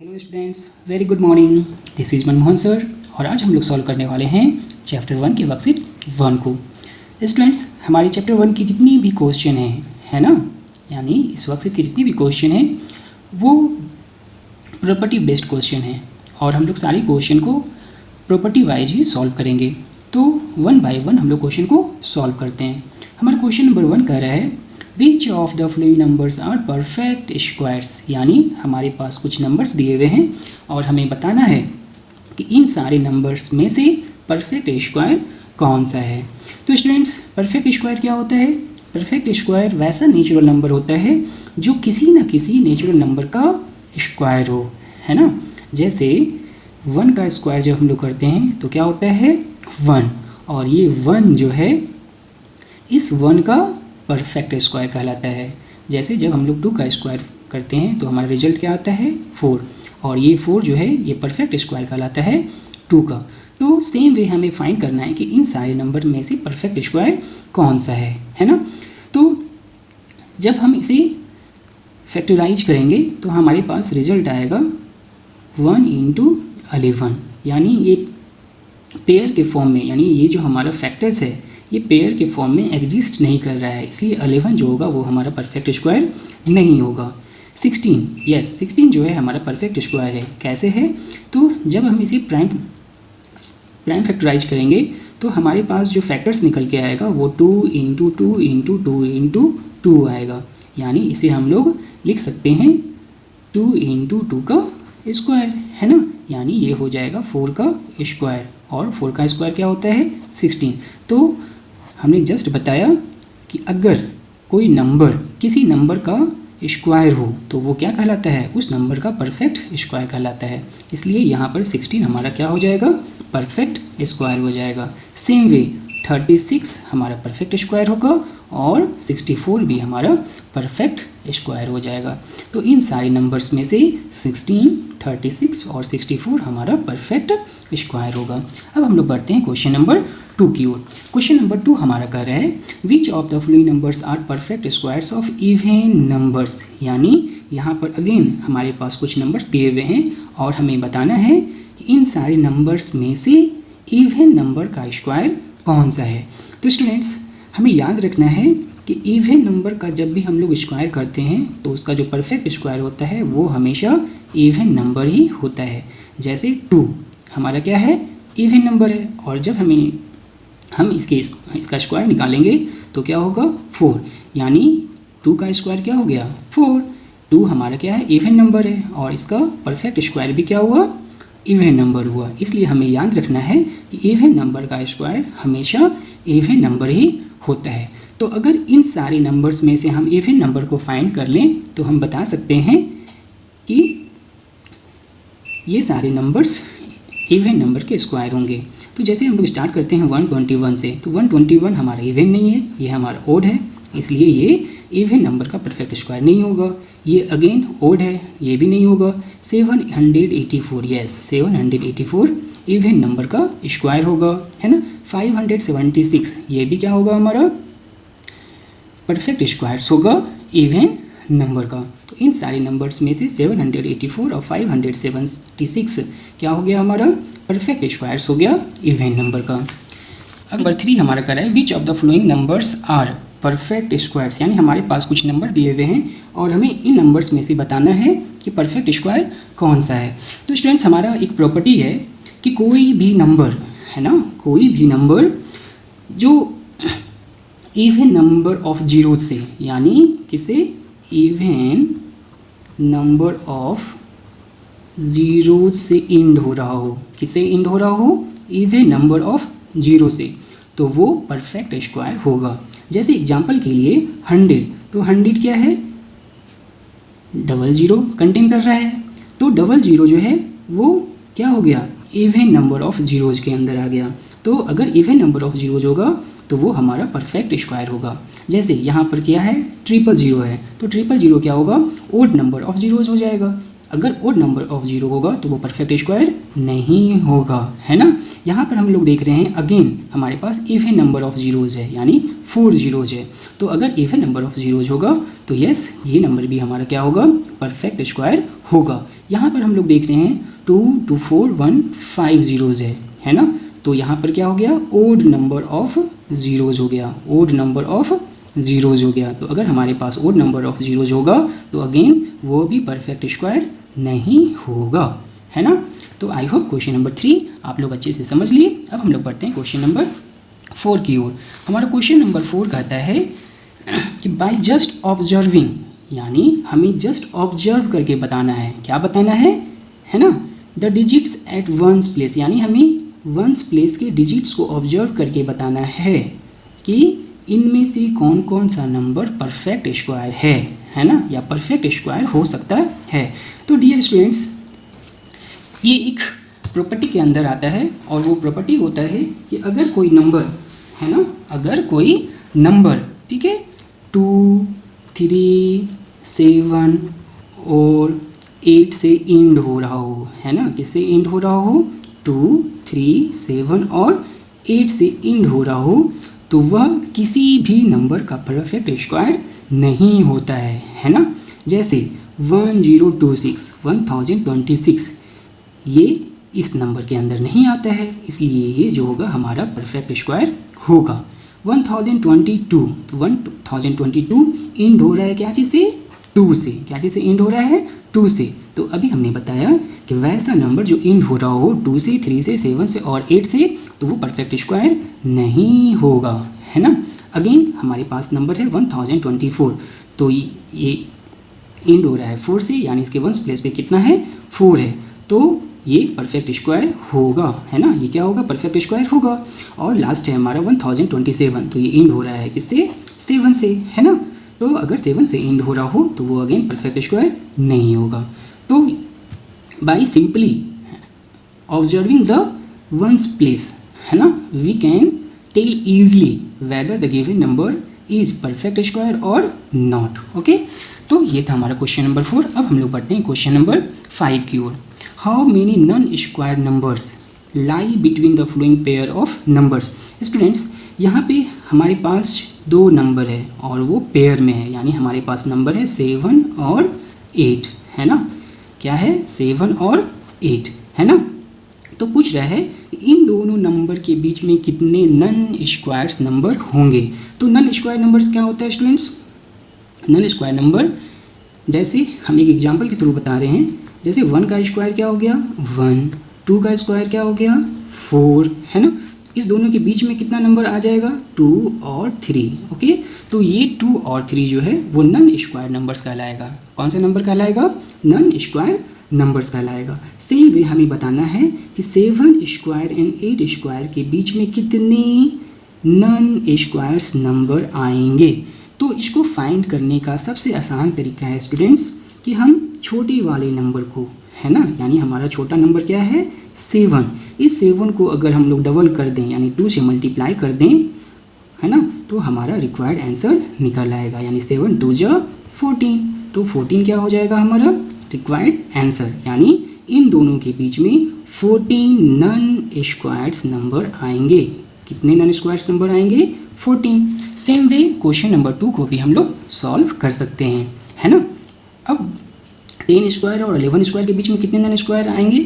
Hello students, very good morning. This is Manmohan sir और आज हम लोग सॉल्व करने वाले हैं चैप्टर 1 के वर्कशीट 1 को। स्टूडेंट्स, हमारे चैप्टर 1 की जितनी भी क्वेश्चन हैं, है ना, यानी इस वर्कशीट की जितनी भी क्वेश्चन हैं वो प्रॉपर्टी बेस्ड क्वेश्चन हैं और हम लोग सारे क्वेश्चन को प्रॉपर्टी वाइज ही सॉल्व करेंगे। तो वन बाय वन हम लोग क्वेश्चन को सॉल्व करते हैं। हमारा क्वेश्चन नंबर 1 कह रहा है which of the following numbers are perfect squares, यानी हमारे पास कुछ नंबर्स दिए हुए हैं और हमें बताना है कि इन सारे नंबर्स में से परफेक्ट स्क्वायर कौन सा है। तो स्टूडेंट्स, परफेक्ट स्क्वायर क्या होता है? परफेक्ट स्क्वायर वैसा नेचुरल नंबर होता है जो किसी न किसी नेचुरल नंबर का स्क्वायर हो, है ना। जैसे 1 का स्क्वायर जब हम लोग करते हैं तो क्या होता है 1, और ये 1 जो है इस 1 का परफेक्ट स्क्वायर कहलाता है। जैसे जब हम लोग 2 का स्क्वायर करते हैं तो हमारा रिजल्ट क्या आता है 4, और ये 4 जो है ये परफेक्ट स्क्वायर कहलाता है 2 का। तो सेम वे हमें फाइंड करना है कि इन सारे नंबर में से परफेक्ट स्क्वायर कौन सा है ना। तो जब हम इसे फैक्टराइज करेंगे तो हमारे पास रिजल्ट आएगा 1 × 11, यानी ये पेयर के फॉर्म में, यानी ये जो हमारा फैक्टर्स है ये पेयर के फॉर्म में एग्जिस्ट नहीं कर रहा है, इसलिए 11 जो होगा वो हमारा परफेक्ट स्क्वायर नहीं होगा। 16 जो है हमारा परफेक्ट स्क्वायर है। कैसे है? तो जब हम इसे प्राइम फैक्टराइज करेंगे तो हमारे पास जो फैक्टर्स निकल के आएगा वो 2 × 2 × 2 × 2 आएगा, यानी इसे हम लोग लिख सकते हैं 2 × 2 का स्क्वायर, है ना, यानी ये हो जाएगा 4 का स्क्वायर, और 4 का स्क्वायर क्या होता है 16। तो हमने जस्ट बताया कि अगर कोई नंबर किसी नंबर का स्क्वायर हो तो वो क्या कहलाता है, उस नंबर का परफेक्ट स्क्वायर कहलाता है। इसलिए यहाँ पर 16 हमारा क्या हो जाएगा, परफेक्ट स्क्वायर हो जाएगा। सेम वे 36 हमारा परफेक्ट स्क्वायर होगा और 64 भी हमारा परफेक्ट स्क्वायर हो जाएगा। तो इन सारे नंबर्स में से 16, 36 और 64 हमारा परफेक्ट स्क्वायर होगा। अब हम लोग बढ़ते हैं क्वेश्चन नंबर 2 की ओर। क्वेश्चन नंबर 2 हमारा कह रहा है which of the following numbers are perfect squares of even numbers, यानी यहाँ पर अगेन हमारे पास कुछ नंबर्स दिए हुए हैं और हमें बताना है कि इन सारे नंबर्स में से इवन नंबर का स्क्वायर कौन सा है। तो स्टूडेंट्स, हमें याद रखना है कि इवन नंबर का जब भी हम लोग स्क्वायर करते हैं तो उसका जो परफेक्ट स्क्वायर होता है वो हमेशा इवन नंबर ही होता है। जैसे 2 हमारा क्या है, इवन नंबर है, और जब हम इसका स्क्वायर निकालेंगे तो क्या होगा 4, यानी 2 का स्क्वायर क्या हो गया 4। 2 हमारा क्या है, इवन नंबर है, और इसका परफेक्ट स्क्वायर भी क्या हुआ, इवन नंबर हुआ। इसलिए हमें याद रखना है कि इवन नंबर का स्क्वायर हमेशा इवन नंबर ही होता है। तो अगर इन सारे नंबर्स में से हम इवन नंबर को फाइंड कर लें तो हम बता सकते हैं कि ये सारे नंबर्स इवन नंबर के स्क्वायर होंगे। तो जैसे हम लोग स्टार्ट करते हैं 121 से, तो 121 हमारा इवन नहीं है, ये हमारा ओड है, इसलिए ये इवन नंबर का परफेक्ट स्क्वायर नहीं होगा। ये अगेन ओड है, ये भी नहीं होगा। 784, यस 784 इवन नंबर का स्क्वायर होगा, है ना। 576 ये भी क्या होगा, हमारा परफेक्ट स्क्वायर्स होगा इवन नंबर का। तो इन सारे नंबर्स में से 784 और 576 क्या हो गया, हमारा परफेक्ट स्क्वायर्स हो गया इवन नंबर का। नंबर 3 हमारा कह रहा है which of the following numbers are perfect squares, यानी हमारे पास कुछ नंबर दिए हुए हैं और हमें इन नंबर्स में से बताना है कि परफेक्ट स्क्वायर कौन सा है। तो स्टूडेंट्स, हमारा एक प्रॉपर्टी है कि कोई भी नंबर, है ना, कोई भी नंबर जो इवन नंबर ऑफ जीरो से, यानी किसे, इवन नंबर ऑफ जीरो से इंड हो रहा हो, किसे इंड हो रहा हो, इवन नंबर ऑफ जीरो से, तो वो परफेक्ट स्क्वायर होगा। जैसे एग्जांपल के लिए 100, तो 100 क्या है, 00 कंटेन कर रहा है, तो 00 जो है वो क्या हो गया, इवन नंबर ऑफ जीरोज के अंदर आ गया। तो अगर इवन नंबर ऑफ जीरोज होगा तो वो हमारा परफेक्ट स्क्वायर होगा। जैसे यहाँ पर क्या है 000 है, तो 000 क्या होगा, ओड नंबर ऑफ जीरोज हो जाएगा, अगर ओड नंबर ऑफ जीरो होगा तो वो परफेक्ट स्क्वायर नहीं होगा, है ना। यहाँ पर हम लोग देख रहे हैं अगेन हमारे पास इवन नंबर ऑफ जीरोज़ है, यानी 4 जीरोज़ है। तो अगर इवन नंबर ऑफ जीरोज़ होगा तो यस ये नंबर भी हमारा क्या होगा, परफेक्ट स्क्वायर होगा। यहाँ पर हम लोग देख रहे हैं 2 2 4 1 5 जीरोज़ है ना। तो यहाँ पर क्या हो गया, ओड नंबर ऑफ जीरोज़ हो गया, ओड नंबर ऑफ जीरोज़ हो गया। तो अगर हमारे पास ओड नंबर ऑफ जीरोज़ होगा तो अगेन वो भी परफेक्ट स्क्वायर नहीं होगा, है ना। तो आई होप क्वेश्चन नंबर 3 आप लोग अच्छे से समझ लिए। अब हम लोग पढ़ते हैं क्वेश्चन नंबर 4 की ओर। हमारा क्वेश्चन नंबर 4 कहता है कि बाय जस्ट ऑब्जर्विंग, यानी हमें जस्ट ऑब्जर्व करके बताना है, क्या बताना है ना, the digits at ones place, यानी हमें वंस प्लेस के डिजिट्स को ऑब्जर्व करके बताना है कि इनमें से कौन कौन सा नंबर परफेक्ट स्क्वायर है ना, या परफेक्ट स्क्वायर हो सकता है। तो डियर स्टूडेंट्स, ये एक प्रॉपर्टी के अंदर आता है और वो प्रॉपर्टी होता है कि अगर कोई नंबर है ना, अगर कोई नंबर, ठीक है, 2 3 7 और 8 से एंड हो रहा हो, है ना, किससे एंड हो रहा हो, 2 3 7 और 8 से एंड हो रहा हो, तो वह किसी भी नंबर का परफेक्ट स्क्वायर नहीं होता है ना। जैसे 1026 1026 ये इस नंबर के अंदर नहीं आता है, इसलिए ये जो होगा हमारा परफेक्ट स्क्वायर होगा। 1022 एंड हो रहा है क्या चीज़ से, 2 से, क्या चीज़ से एंड हो रहा है, 2 से। तो अभी हमने बताया कि वैसा नंबर जो एंड हो रहा हो 2 से 3 से 7 से और 8 से, तो वो परफेक्ट स्क्वायर नहीं होगा, है ना। अगेन हमारे पास नंबर है 1024, तो ये एंड हो रहा है 4 से, यानी इसके वंस प्लेस पे कितना है, 4 है, तो ये परफेक्ट स्क्वायर होगा, है ना, ये क्या होगा, परफेक्ट स्क्वायर होगा। और लास्ट है हमारा 1027, तो ये एंड हो रहा है किससे, 7 से, है ना। तो अगर 7 से एंड हो रहा हो तो वो अगेन परफेक्ट स्क्वायर नहीं होगा। तो by simply observing the ones place, है ना, we can tell easily whether the given number is perfect square और नॉट। ओके, तो ये था हमारा क्वेश्चन नंबर 4। अब हम लोग पढ़ते हैं क्वेश्चन नंबर 5 की ओर। How many non square numbers lie between the flowing pair of numbers. Students, यहाँ पे हमारे पास 2 नंबर है और वो पेयर में है, यानी हमारे पास नंबर है 7 और 8, है ना, क्या है, 7 और 8, है ना। तो पूछ रहा है इन दोनों नंबर के बीच में कितने नॉन स्क्वायर्स नंबर होंगे। तो नॉन स्क्वायर नंबर्स क्या होता है स्टूडेंट्स, नॉन स्क्वायर नंबर जैसे हम एक एग्जांपल के थ्रू बता रहे हैं, जैसे 1 का स्क्वायर क्या हो गया 1, 2 का स्क्वायर क्या हो गया 4, है ना। इस दोनों के बीच में कितना नंबर आ जाएगा 2 और 3। ओके, तो ये 2 और 3 जो है वो नॉन स्क्वायर नंबर्स कहलाएगा। कौन सा नंबर कहलाएगा, नॉन स्क्वायर नंबर्स कहलाएगा। सेम वे हमें बताना है कि 7 स्क्वायर एंड 8 स्क्वायर के बीच में कितने नॉन स्क्वायर्स नंबर आएंगे। तो इसको फाइंड करने का सबसे आसान तरीका है स्टूडेंट्स कि हम छोटे वाले नंबर को, है ना, यानी हमारा छोटा नंबर क्या है 7, इस 7 को अगर हम लोग डबल कर दें यानी 2 से मल्टीप्लाई कर दें, है ना, तो हमारा रिक्वायर्ड आंसर निकल आएगा, यानी 7 2 जा 14, तो 14 क्या हो जाएगा हमारा रिक्वायर्ड आंसर। यानी इन दोनों के बीच में 14 नॉन स्क्वायर्स नंबर आएंगे। कितने नॉन स्क्वायर्स नंबर आएंगे 14। सेम वे क्वेश्चन नंबर 2 को भी हम लोग सॉल्व कर सकते हैं, है ना। अब 10 स्क्वायर और 11 स्क्वायर के बीच में कितने नॉन स्क्वायर आएंगे,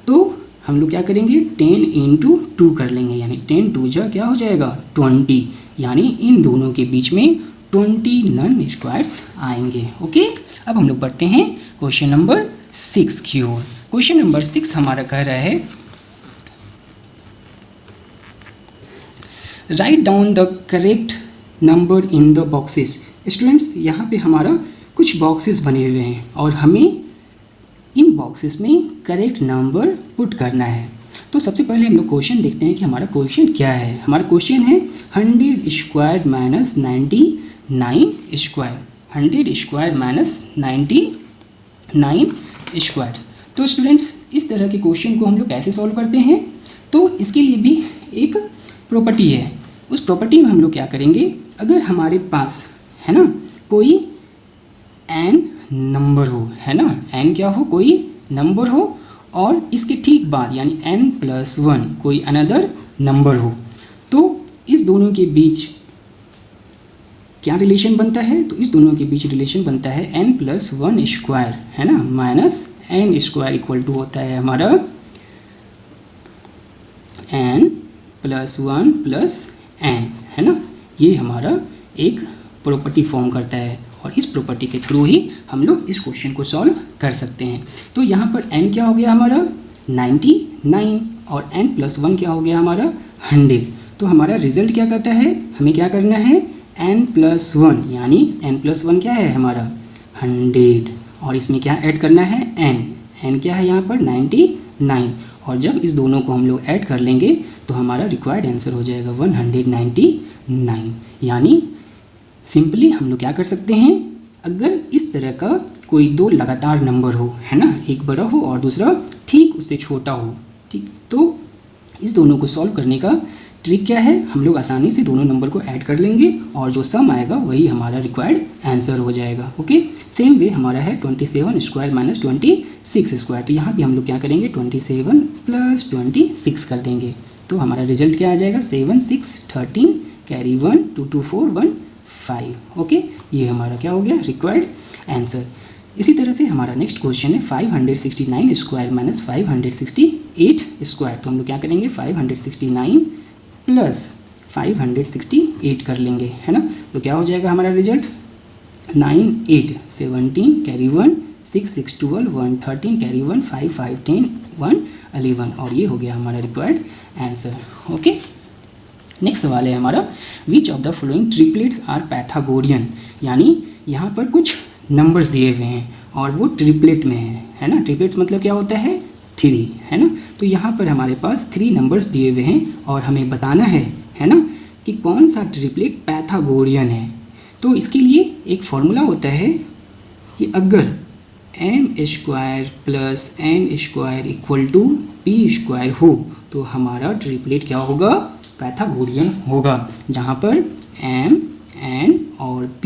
तो हम लोग क्या करेंगे 10 × 2 कर लेंगे, यानी 10 2 जा क्या हो जाएगा 20, यानी इन दोनों के बीच में 20 नॉन स्क्वायर्स आएंगे। ओके, अब हम लोग पढ़ते हैं क्वेश्चन नंबर 6 की ओर। क्वेश्चन नंबर 6 हमारा कह रहा है write down the correct number in the boxes. Students, यहाँ पे हमारा कुछ बॉक्सेस बने हुए हैं और हमें इन बॉक्सेस में करेक्ट नंबर पुट करना है। तो सबसे पहले हम लोग क्वेश्चन देखते हैं कि हमारा क्वेश्चन क्या है। हमारा क्वेश्चन है 100 square minus 99 square, 100 square minus 99 squares. तो स्टूडेंट्स, इस तरह के क्वेश्चन को हम लोग कैसे सॉल्व करते हैं, तो इसके लिए भी एक प्रॉपर्टी है। उस प्रॉपर्टी में हम लोग क्या करेंगे, अगर हमारे पास, है ना, कोई n नंबर हो, है ना, n क्या हो, कोई नंबर हो, और इसके ठीक बाद यानी n+1 कोई अनदर नंबर हो, तो इस दोनों के बीच क्या रिलेशन बनता है, तो इस दोनों के बीच रिलेशन बनता है n+1², है ना, -n² इक्वल टू होता है हमारा n+1+n, है ना। ये हमारा एक प्रॉपर्टी फॉर्म करता है और इस प्रॉपर्टी के थ्रू ही हम लोग इस क्वेश्चन को सॉल्व कर सकते हैं। तो यहाँ पर n क्या हो गया हमारा 99 और n+1 क्या हो गया हमारा 100। तो हमारा रिजल्ट क्या कहता है, हमें क्या करना है, n+1 यानी n+1 क्या है हमारा 100 और इसमें क्या ऐड करना है n क्या है यहाँ पर 99, और जब इस दोनों को हम लोग ऐड कर लेंगे तो हमारा रिक्वायर्ड आंसर हो जाएगा 199। यानी सिंपली हम लोग क्या कर सकते हैं, अगर इस तरह का कोई दो लगातार नंबर हो, है ना, एक बड़ा हो और दूसरा ठीक उससे छोटा हो, ठीक, तो इस दोनों को सॉल्व करने का ट्रिक क्या है, हम लोग आसानी से दोनों नंबर को ऐड कर लेंगे और जो सम आएगा वही हमारा रिक्वायर्ड आंसर हो जाएगा। ओके, सेम वे हमारा है 27² - 26², तो यहाँ भी हम लोग क्या करेंगे 27 + 26 कर देंगे, तो हमारा रिजल्ट क्या आ जाएगा 7 6 13 कैरी 1 2 2 4 1 5। ओके, ये हमारा क्या हो गया रिक्वायर्ड आंसर। इसी तरह से हमारा नेक्स्ट क्वेश्चन है 569² - 568², तो हम लोग क्या करेंगे 569 + 568 कर लेंगे, है ना, तो क्या हो जाएगा हमारा रिजल्ट 9 8 17 कैरी 1 6 6 12 1 13 कैरी 1 5 5 10 1 11, और ये हो गया हमारा रिक्वायर्ड आंसर। ओके, नेक्स्ट सवाल है हमारा which of the following triplets are Pythagorean, यानी यहाँ पर कुछ नंबर्स दिए हुए हैं और वो ट्रिपलेट में है ना, ट्रिपलेट्स मतलब क्या होता है 3, है ना, तो यहाँ पर हमारे पास 3 नंबर्स दिए हुए हैं और हमें बताना है ना, कि कौन सा ट्रिपलेट पैथागोरियन है। तो इसके लिए एक फॉर्मूला होता है कि अगर m² + n² = p² हो तो हमारा ट्रिपलेट क्या होगा, पैथागोरियन होगा, जहाँ पर m, n और p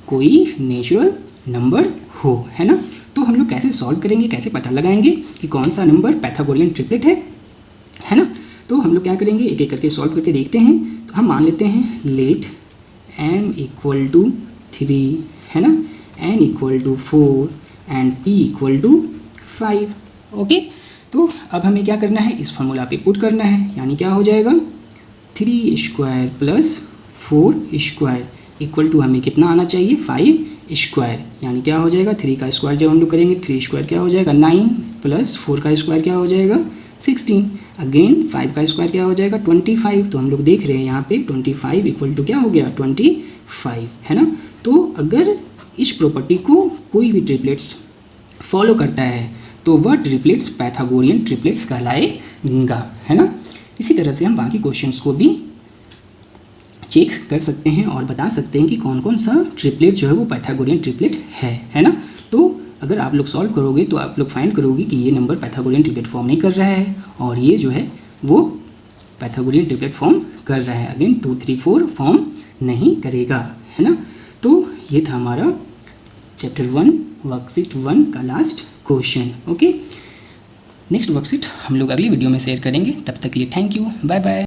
कोई नेचुरल नंबर हो, है ना। तो हम लोग कैसे सॉल्व करेंगे, कैसे पता लगाएंगे कि कौन सा नंबर पैथागोरियन ट्रिपलेट है ना। तो हम लोग क्या करेंगे, एक एक करके सॉल्व करके देखते हैं। तो हम मान लेते हैं लेट m = 3, है ना, n = 4 एंड p = 5। ओके, तो अब हमें क्या करना है, इस फॉर्मूला पे पुट करना है, यानी क्या हो जाएगा 3² + 4² इक्वल टू हमें कितना आना चाहिए 5², यानी क्या हो जाएगा 3 का स्क्वायर जब हम लोग करेंगे 3² क्या हो जाएगा 9 + 4 का स्क्वायर क्या हो जाएगा 16, अगेन 5 का स्क्वायर क्या हो जाएगा 25। तो हम लोग देख रहे हैं यहाँ पे 25 इक्वल टू क्या हो गया 25, है ना। तो अगर इस प्रॉपर्टी को कोई भी ट्रिपलेट्स फॉलो करता है तो वह ट्रिपलेट्स पैथागोरियन ट्रिपलेट्स कहलाएगा, है ना। इसी तरह से हम बाकी क्वेश्चंस को भी चेक कर सकते हैं और बता सकते हैं कि कौन कौन सा ट्रिपलेट जो है वो पैथागोरियन ट्रिपलेट है ना। तो अगर आप लोग सॉल्व करोगे तो आप लोग फाइंड करोगे कि ये नंबर पैथागोरियन ट्रिपलेट फॉर्म नहीं कर रहा है और ये जो है वो पैथागोरियन ट्रिपलेट फॉर्म कर रहा है, अगेन 2 3 4 फॉर्म नहीं करेगा, है ना। तो ये था हमारा चैप्टर 1 वर्कशीट 1 का last question. Okay, next worksheet हम लोग अगली वीडियो में शेयर करेंगे, तब तक के लिए थैंक यू, बाय बाय।